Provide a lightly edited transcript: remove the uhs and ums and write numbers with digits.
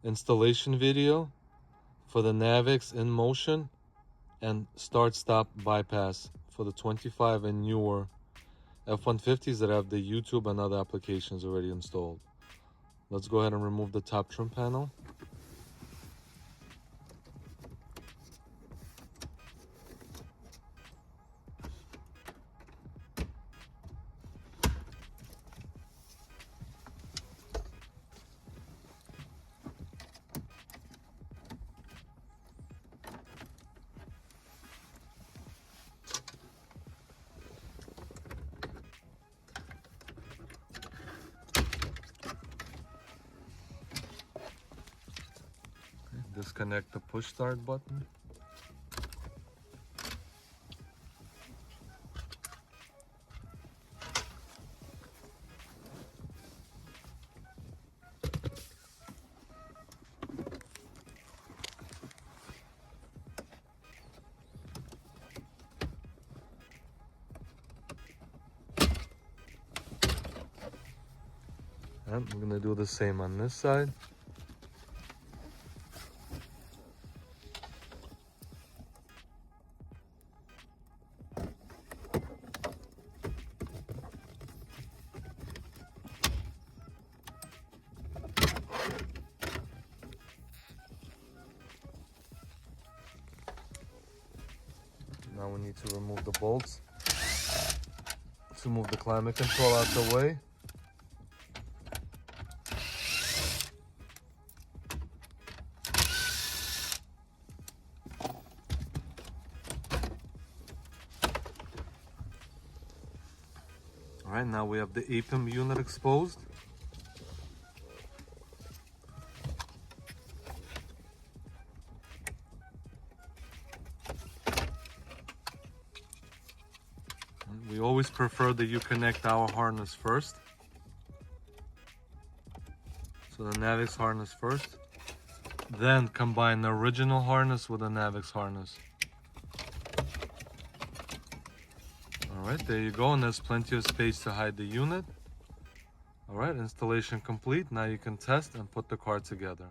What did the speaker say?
installation video for the NAViKS in motion and start-stop bypass for the 25 and newer F-150s that have the YouTube and other applications already installed. Let's go ahead and remove the top trim panel. Disconnect the push start button. And we're gonna do the same on this side. Now we need to remove the bolts to move the climate control out the way. All right, now we have the APIM unit exposed. We always prefer that you connect our harness first. So the NAViKS harness first, then combine the original harness with the NAViKS harness. Alright, there you go, and there's plenty of space to hide the unit. Alright, installation complete. Now you can test and put the car together.